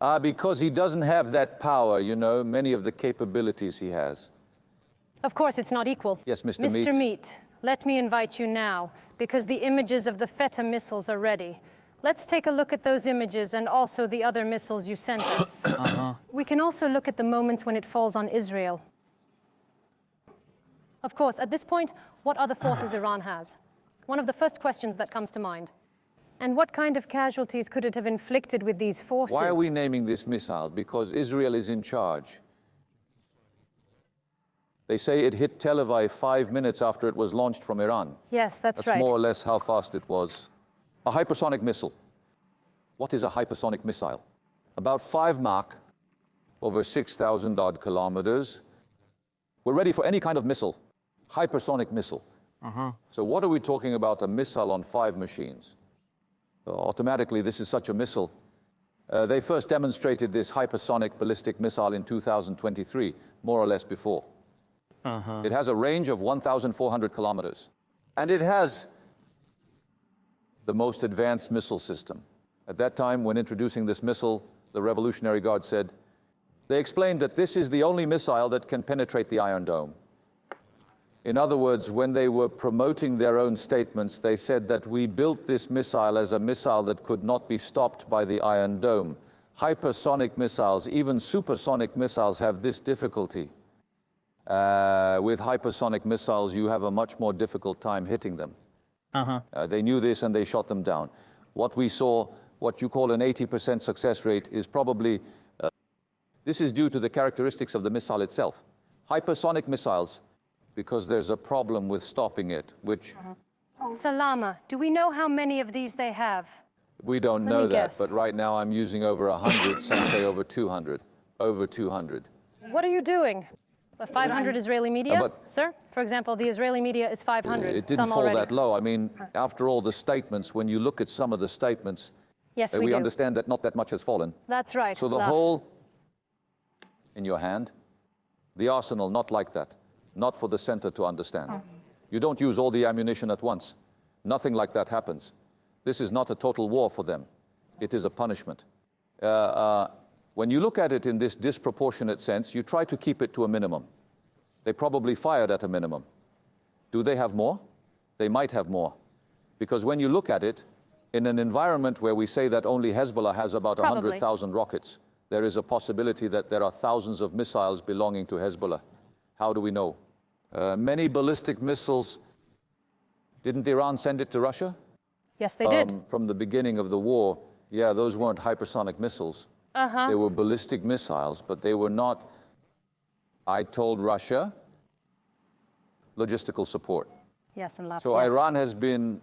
Because he doesn't have that power, you know, many of the capabilities he has. Of course, it's not equal. Yes, Mr. Mr. Meat. Meat, let me invite you now, because the images of the Feta missiles are ready. Let's take a look at those images and also the other missiles you sent us. We can also look at the moments when it falls on Israel. Of course, at this point, what other forces Iran has? One of the first questions that comes to mind. And what kind of casualties could it have inflicted with these forces? Why are we naming this missile? Because Israel is in charge. They say it hit Tel Aviv 5 minutes after it was launched from Iran. Yes, that's right. That's more or less how fast it was. A hypersonic missile. What is a hypersonic missile? About 5 Mach, over 6,000 odd kilometers. We're ready for any kind of missile, hypersonic missile. So what are we talking about? A missile on 5 machines. Automatically, this is such a missile. They first demonstrated this hypersonic ballistic missile in 2023, more or less before. It has a range of 1,400 kilometers. And it has the most advanced missile system. At that time, when introducing this missile, the Revolutionary Guard said, they explained that this is the only missile that can penetrate the Iron Dome. In other words, when they were promoting their own statements, they said that we built this missile as a missile that could not be stopped by the Iron Dome. Hypersonic missiles, even supersonic missiles, have this difficulty. With hypersonic missiles, you have a much more difficult time hitting them. They knew this and they shot them down. What we saw, what you call an 80% success rate, is probably, this is due to the characteristics of the missile itself. Hypersonic missiles, because there's a problem with stopping it, which... Salama, do we know how many of these they have? We don't Let know me that, guess. but right now I'm using over 100, some say over 200. Over 200. What are you doing? The 500 Israeli media? but- Sir, for example, the Israeli media is 500. It didn't some fall already. that low. I mean, after all the statements, when you look at some of the statements, Yes, we do. understand that not that much has fallen. That's right. So the Laughs. whole in your hand, the arsenal, not like that. Not for the center to understand. You don't use all the ammunition at once. Nothing like that happens. This is not a total war for them. It is a punishment. When you look at it in this disproportionate sense, you try to keep it to a minimum. They probably fired at a minimum. Do they have more? They might have more. Because when you look at it, in an environment where we say that only Hezbollah has about Probably. 100,000 rockets, there is a possibility that there are thousands of missiles belonging to Hezbollah. How do we know? Many ballistic missiles, didn't Iran send it to Russia? Yes, they did. From the beginning of the war, yeah, those weren't hypersonic missiles. They were ballistic missiles, but they were not, I told Russia, logistical support. Yes, and laughs. So yes. Iran has been